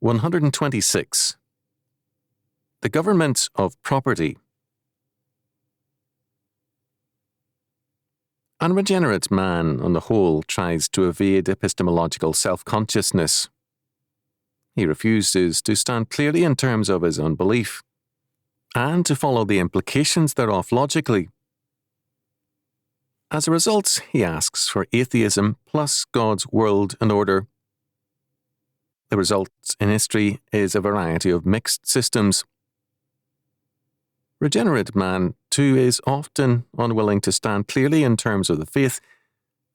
126. The government of property. Unregenerate man, on the whole, tries to evade epistemological self-consciousness. He refuses to stand clearly in terms of his unbelief, and to follow the implications thereof logically. As a result, he asks for atheism plus God's world and order. The result in history is a variety of mixed systems. Regenerate man, too, is often unwilling to stand clearly in terms of the faith,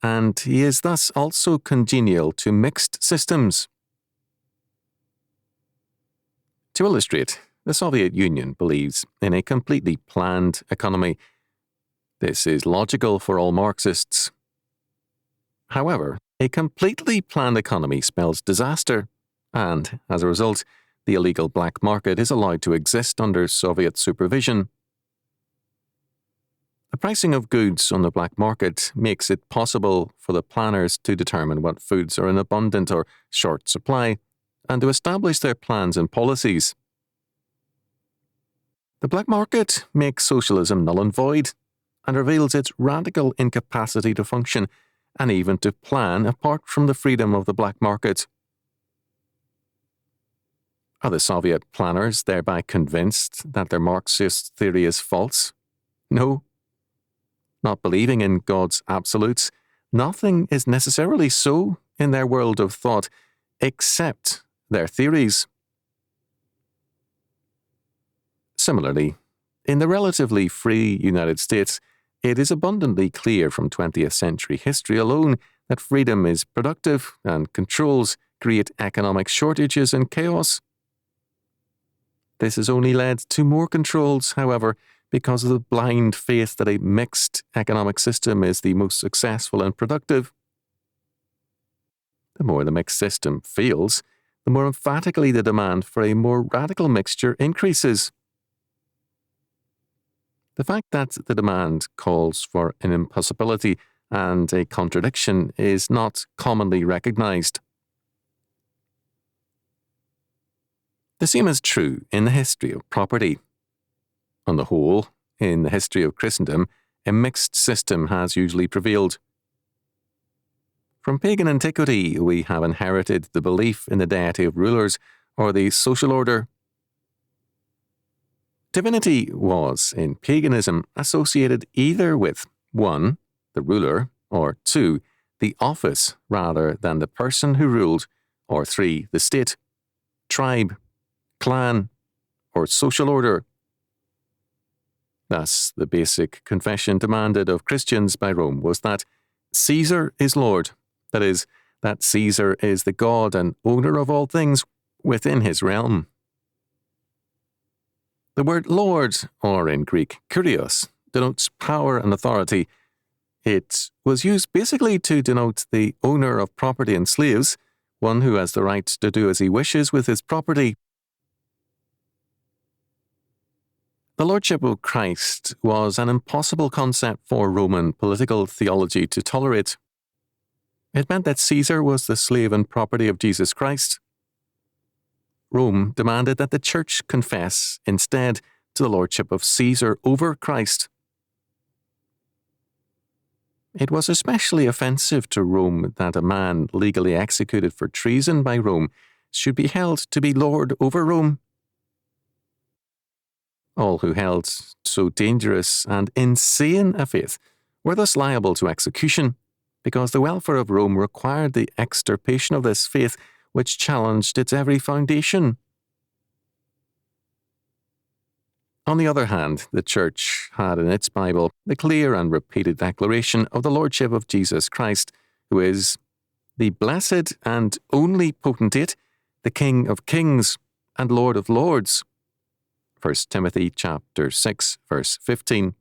and he is thus also congenial to mixed systems. To illustrate, the Soviet Union believes in a completely planned economy. This is logical for all Marxists. However, a completely planned economy spells disaster, and, as a result, the illegal black market is allowed to exist under Soviet supervision. The pricing of goods on the black market makes it possible for the planners to determine what foods are in abundant or short supply, and to establish their plans and policies. The black market makes socialism null and void, and reveals its radical incapacity to function, and even to plan apart from the freedom of the black market. Are the Soviet planners thereby convinced that their Marxist theory is false? No. Not believing in God's absolutes, nothing is necessarily so in their world of thought, except their theories. Similarly, in the relatively free United States, it is abundantly clear from 20th century history alone that freedom is productive and controls create economic shortages and chaos. This has only led to more controls, however, because of the blind faith that a mixed economic system is the most successful and productive. The more the mixed system fails, the more emphatically the demand for a more radical mixture increases. The fact that the demand calls for an impossibility and a contradiction is not commonly recognized. The same is true in the history of property. On the whole, in the history of Christendom, a mixed system has usually prevailed. From pagan antiquity, we have inherited the belief in the deity of rulers or the social order. Divinity was, in paganism, associated either with 1. The ruler, or 2. The office rather than the person who ruled, or 3. The state, tribe, clan, or social order. Thus, the basic confession demanded of Christians by Rome was that Caesar is Lord, that is, that Caesar is the God and owner of all things within his realm. The word Lord, or in Greek, kurios, denotes power and authority. It was used basically to denote the owner of property and slaves, one who has the right to do as he wishes with his property. The Lordship of Christ was an impossible concept for Roman political theology to tolerate. It meant that Caesar was the slave and property of Jesus Christ. Rome demanded that the Church confess instead to the Lordship of Caesar over Christ. It was especially offensive to Rome that a man legally executed for treason by Rome should be held to be Lord over Rome. All who held so dangerous and insane a faith were thus liable to execution, because the welfare of Rome required the extirpation of this faith which challenged its very foundation. On the other hand, the Church had in its Bible the clear and repeated declaration of the Lordship of Jesus Christ, who is the blessed and only potentate, the King of kings and Lord of lords. 1 Timothy chapter 6, verse 15.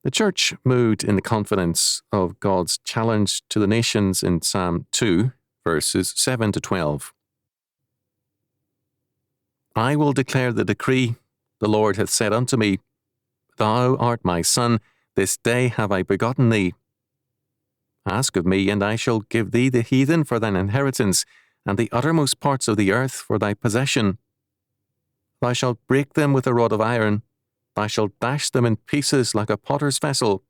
The Church moved in the confidence of God's challenge to the nations in Psalm 2, verses 7 to 12. I will declare the decree. The Lord hath said unto me, Thou art my son, this day have I begotten thee. Ask of me, and I shall give thee the heathen for thine inheritance, and the uttermost parts of the earth for thy possession. Thou shalt break them with a rod of iron, thou shalt dash them in pieces like a potter's vessel.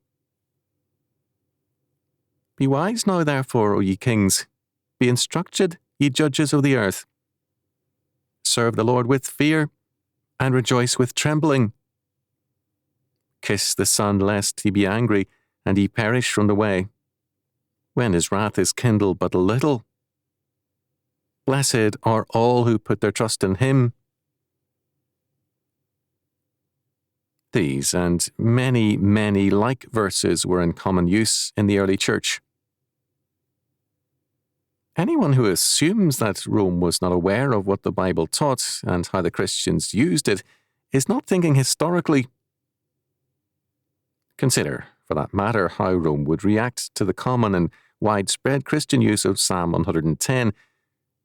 Be wise now, therefore, O ye kings, be instructed, ye judges of the earth. Serve the Lord with fear, and rejoice with trembling. Kiss the Son, lest he be angry, and ye perish from the way, when his wrath is kindled but a little. Blessed are all who put their trust in him. These and many, many like verses were in common use in the early church. Anyone who assumes that Rome was not aware of what the Bible taught and how the Christians used it is not thinking historically. Consider, for that matter, how Rome would react to the common and widespread Christian use of Psalm 110.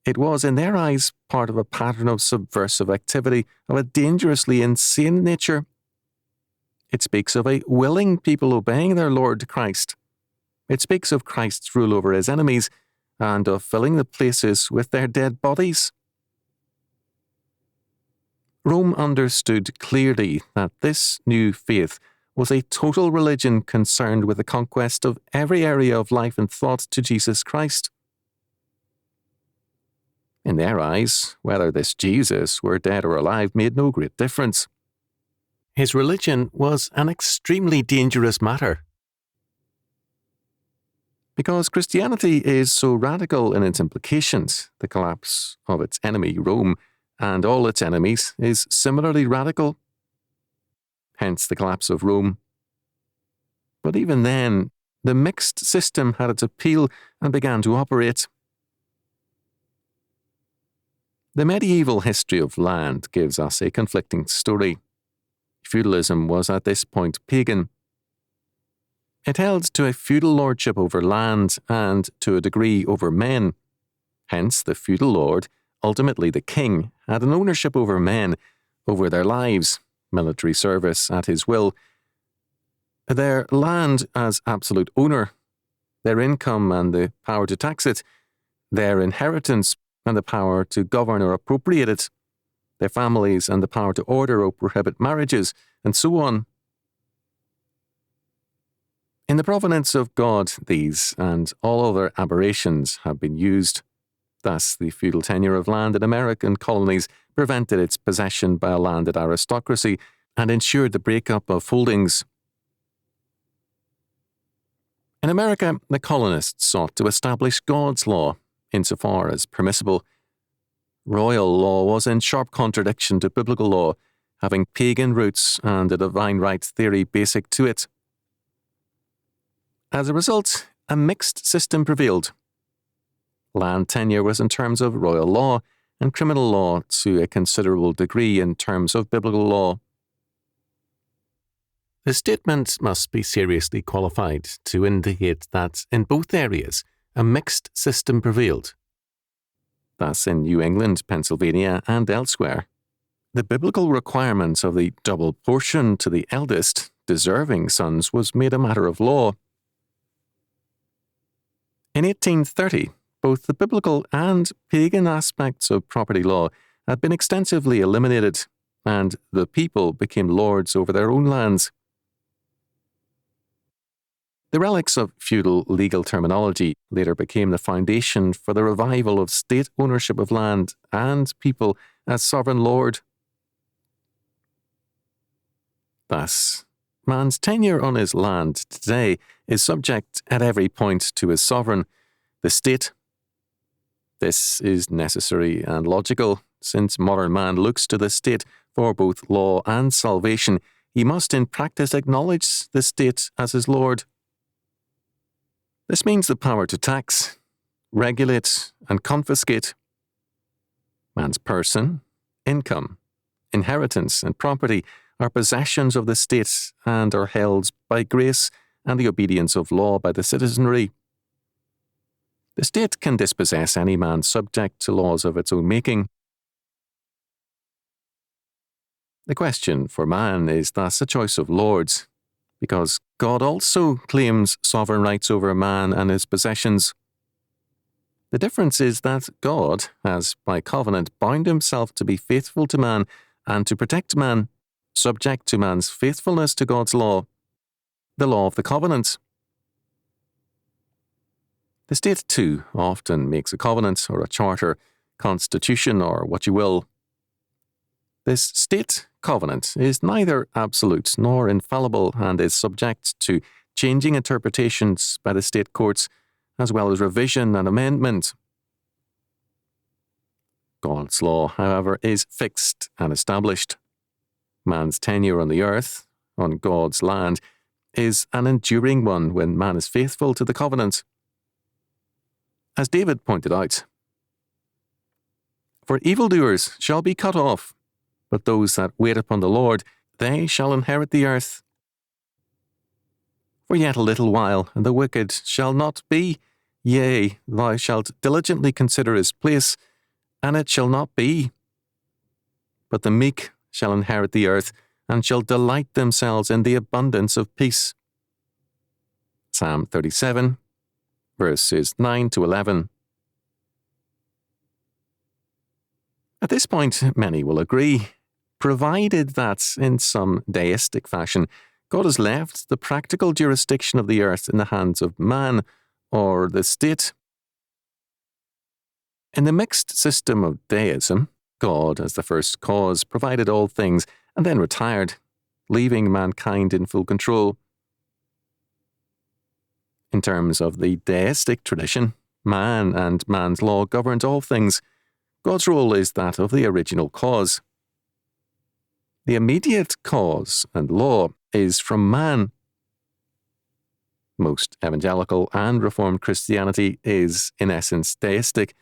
It was, in their eyes, part of a pattern of subversive activity of a dangerously insane nature. It speaks of a willing people obeying their Lord Christ. It speaks of Christ's rule over his enemies and of filling the places with their dead bodies. Rome understood clearly that this new faith was a total religion concerned with the conquest of every area of life and thought to Jesus Christ. In their eyes, whether this Jesus were dead or alive made no great difference. His religion was an extremely dangerous matter. Because Christianity is so radical in its implications, the collapse of its enemy, Rome, and all its enemies, is similarly radical. Hence the collapse of Rome. But even then, the mixed system had its appeal and began to operate. The medieval history of land gives us a conflicting story. Feudalism was at this point pagan. It held to a feudal lordship over land and, to a degree, over men. Hence, the feudal lord, ultimately the king, had an ownership over men, over their lives, military service at his will, their land as absolute owner, their income and the power to tax it, their inheritance and the power to govern or appropriate it, their families and the power to order or prohibit marriages, and so on. In the providence of God, these and all other aberrations have been used. Thus, the feudal tenure of land in American colonies prevented its possession by a landed aristocracy and ensured the breakup of holdings. In America, the colonists sought to establish God's law, insofar as permissible. Royal law was in sharp contradiction to biblical law, having pagan roots and a divine right theory basic to it. As a result, a mixed system prevailed. Land tenure was in terms of royal law, and criminal law to a considerable degree in terms of biblical law. The statement must be seriously qualified to indicate that in both areas a mixed system prevailed. Thus, in New England, Pennsylvania, and elsewhere, the biblical requirement of the double portion to the eldest, deserving sons was made a matter of law. In 1830, both the biblical and pagan aspects of property law had been extensively eliminated, and the people became lords over their own lands. The relics of feudal legal terminology later became the foundation for the revival of state ownership of land and people as sovereign lord. Thus, man's tenure on his land today is subject at every point to his sovereign, the state. This is necessary and logical, since modern man looks to the state for both law and salvation. He must in practice acknowledge the state as his lord. This means the power to tax, regulate, and confiscate. Man's person, income, inheritance, and property are possessions of the state and are held by grace and the obedience of law by the citizenry. The state can dispossess any man subject to laws of its own making. The question for man is thus a choice of lords, because God also claims sovereign rights over man and his possessions. The difference is that God has, by covenant, bound himself to be faithful to man and to protect man, subject to man's faithfulness to God's law, the law of the covenant. The state, too, often makes a covenant or a charter, constitution, or what you will. This state covenant is neither absolute nor infallible and is subject to changing interpretations by the state courts, as well as revision and amendment. God's law, however, is fixed and established. Man's tenure on the earth, on God's land, is an enduring one when man is faithful to the covenant. As David pointed out, "For evildoers shall be cut off, but those that wait upon the Lord, they shall inherit the earth. For yet a little while, and the wicked shall not be. Yea, thou shalt diligently consider his place, and it shall not be. But the meek shall inherit the earth, and shall delight themselves in the abundance of peace." Psalm 37, verses 9 to 11. At this point, many will agree, provided that, in some deistic fashion, God has left the practical jurisdiction of the earth in the hands of man, or the state. In the mixed system of deism, God, as the first cause, provided all things and then retired, leaving mankind in full control. In terms of the deistic tradition, man and man's law governed all things. God's role is that of the original cause. The immediate cause and law is from man. Most evangelical and Reformed Christianity is, in essence, deistic,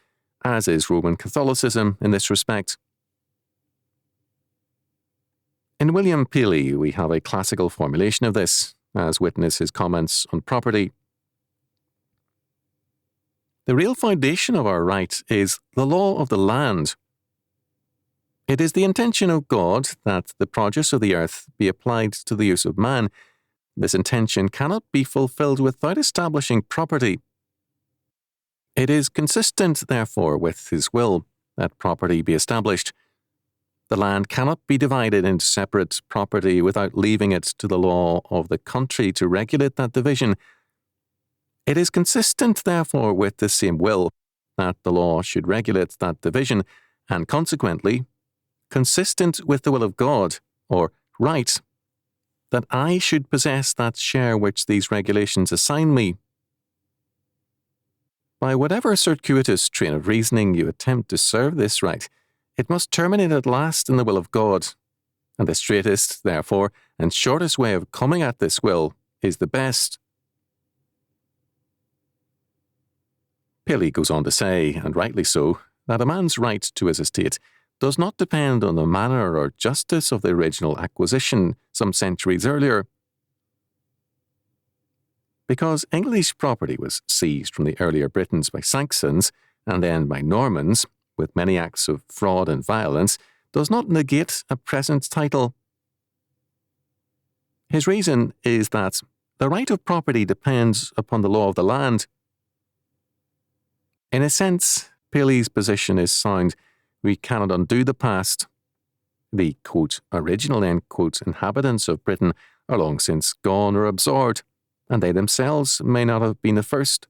as is Roman Catholicism in this respect. In William Paley, we have a classical formulation of this, as witness his comments on property. The real foundation of our right is the law of the land. It is the intention of God that the produce of the earth be applied to the use of man. This intention cannot be fulfilled without establishing property. It is consistent, therefore, with his will that property be established. The land cannot be divided into separate property without leaving it to the law of the country to regulate that division. It is consistent, therefore, with the same will that the law should regulate that division, and consequently, consistent with the will of God, or right, that I should possess that share which these regulations assign me. By whatever circuitous train of reasoning you attempt to serve this right, it must terminate at last in the will of God, and the straightest, therefore, and shortest way of coming at this will is the best. Paley goes on to say, and rightly so, that a man's right to his estate does not depend on the manner or justice of the original acquisition some centuries earlier. Because English property was seized from the earlier Britons by Saxons and then by Normans, with many acts of fraud and violence, does not negate a present title. His reason is that the right of property depends upon the law of the land. In a sense, Paley's position is sound. We cannot undo the past. The, quote, original, end quote, inhabitants of Britain are long since gone or absorbed, and they themselves may not have been the first.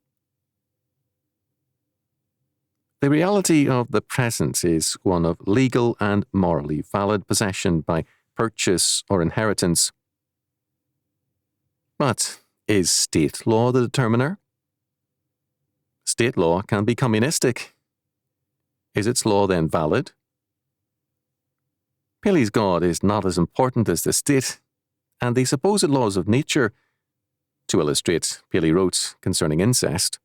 The reality of the present is one of legal and morally valid possession by purchase or inheritance. But is state law the determiner? State law can be communistic. Is its law then valid? Paley's God is not as important as the state, and the supposed laws of nature. To illustrate, Paley wrote concerning incest,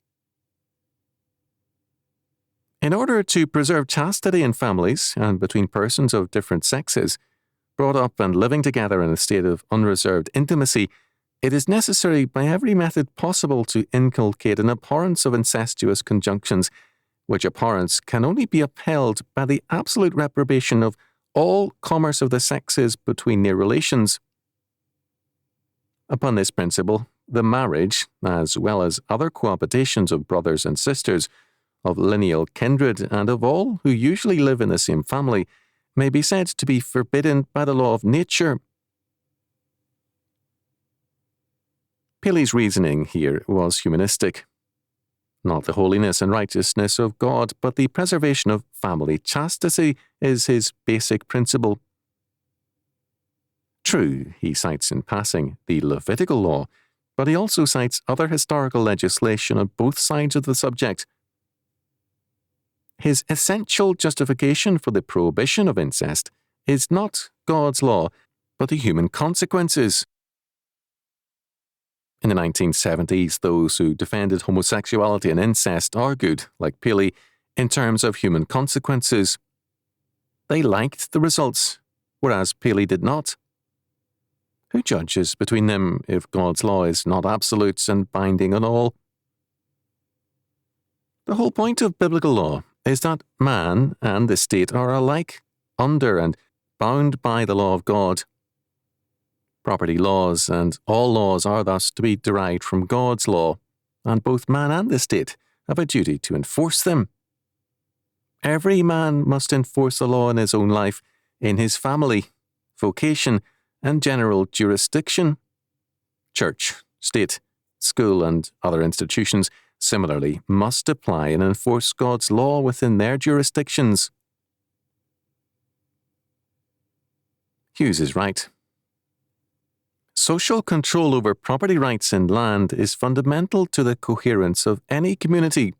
"In order to preserve chastity in families and between persons of different sexes, brought up and living together in a state of unreserved intimacy, it is necessary by every method possible to inculcate an abhorrence of incestuous conjunctions, which abhorrence can only be upheld by the absolute reprobation of all commerce of the sexes between near relations. Upon this principle, the marriage, as well as other cohabitations of brothers and sisters, of lineal kindred and of all who usually live in the same family may be said to be forbidden by the law of nature. Paley's reasoning here was humanistic. Not the holiness and righteousness of God, but the preservation of family chastity is his basic principle. True, he cites in passing the Levitical law, but he also cites other historical legislation on both sides of the subject. His essential justification for the prohibition of incest is not God's law, but the human consequences. In the 1970s, those who defended homosexuality and incest argued, like Paley, in terms of human consequences. They liked the results, whereas Paley did not. Who judges between them if God's law is not absolute and binding on all? The whole point of biblical law is that man and the state are alike under and bound by the law of God. Property laws and all laws are thus to be derived from God's law, and both man and the state have a duty to enforce them. Every man must enforce the law in his own life, in his family, vocation, and general jurisdiction. Church, state, school, and other institutions similarly must apply and enforce God's law within their jurisdictions. Hughes is right. Social control over property rights and land is fundamental to the coherence of any community.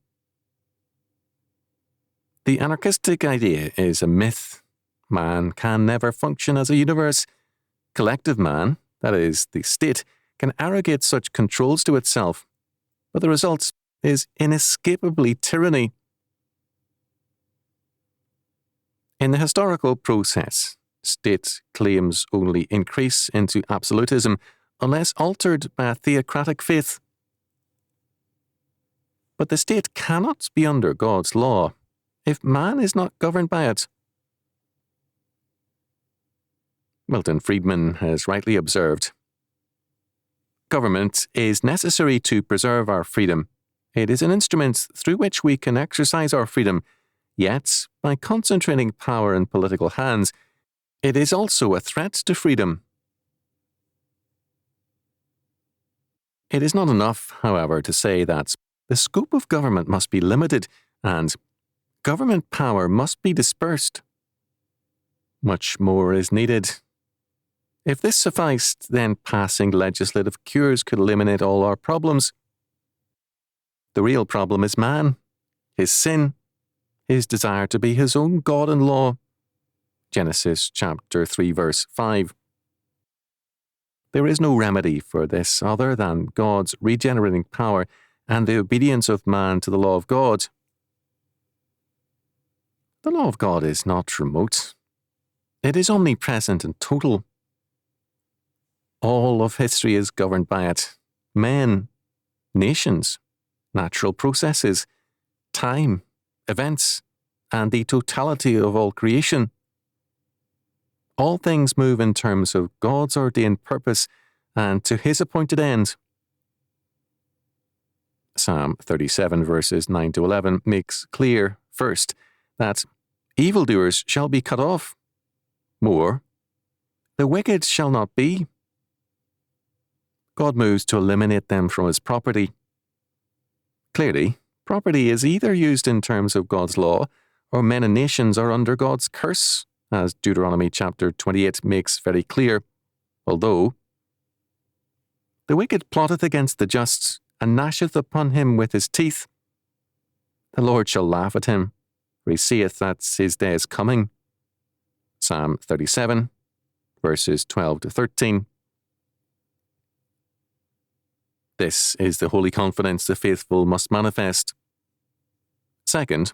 The anarchistic idea is a myth. Man can never function as a universe. Collective man, that is, the state, can arrogate such controls to itself, but the result is inescapably tyranny. In the historical process, state claims only increase into absolutism unless altered by a theocratic faith. But the state cannot be under God's law if man is not governed by it. Milton Friedman has rightly observed, "Government is necessary to preserve our freedom. It is an instrument through which we can exercise our freedom, yet, by concentrating power in political hands, it is also a threat to freedom." It is not enough, however, to say that the scope of government must be limited and government power must be dispersed. Much more is needed. If this sufficed, then passing legislative cures could eliminate all our problems. The real problem is man, his sin, his desire to be his own God and law. Genesis chapter 3, verse 5. There is no remedy for this other than God's regenerating power and the obedience of man to the law of God. The law of God is not remote. It is omnipresent and total. All of history is governed by it. Men, nations, natural processes, time, events, and the totality of all creation. All things move in terms of God's ordained purpose and to his appointed end. Psalm 37 verses 9 to 11 makes clear, first, that evildoers shall be cut off. More, the wicked shall not be. God moves to eliminate them from his property. Clearly, property is either used in terms of God's law, or men and nations are under God's curse, as Deuteronomy chapter 28 makes very clear, although the wicked plotteth against the just, and gnasheth upon him with his teeth. The Lord shall laugh at him, for he seeth that his day is coming. Psalm 37, verses 12 to 13. This is the holy confidence the faithful must manifest. Second,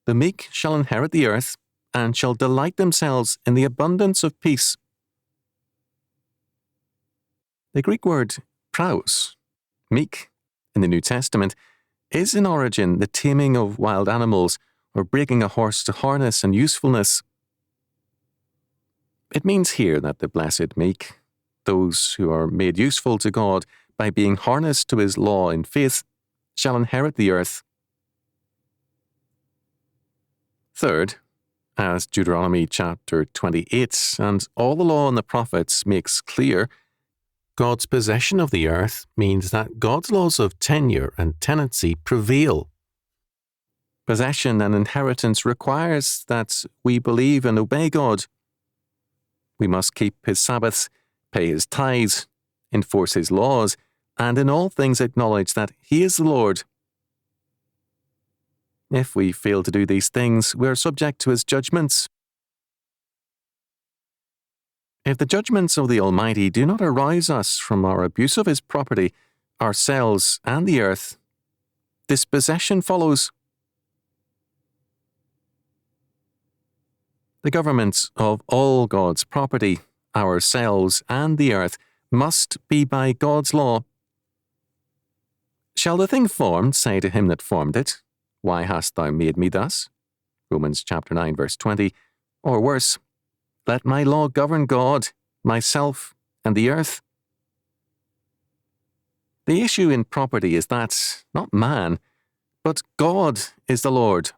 the meek shall inherit the earth, and shall delight themselves in the abundance of peace. The Greek word praus, meek, in the New Testament, is in origin the taming of wild animals or breaking a horse to harness and usefulness. It means here that the blessed meek, those who are made useful to God by being harnessed to his law in faith, shall inherit the earth. Third, as Deuteronomy chapter 28 and all the law and the prophets makes clear, God's possession of the earth means that God's laws of tenure and tenancy prevail. Possession and inheritance requires that we believe and obey God. We must keep His Sabbaths, pay His tithes, enforce His laws, and in all things acknowledge that He is the Lord. If we fail to do these things, we are subject to His judgments. If the judgments of the Almighty do not arouse us from our abuse of His property, ourselves, and the earth, dispossession follows. The government of all God's property, ourselves, and the earth, must be by God's law. Shall the thing formed say to him that formed it, "Why hast thou made me thus?" Romans chapter 9, verse 20. Or worse, let my law govern God, myself, and the earth. The issue in property is that, not man, but God is the Lord.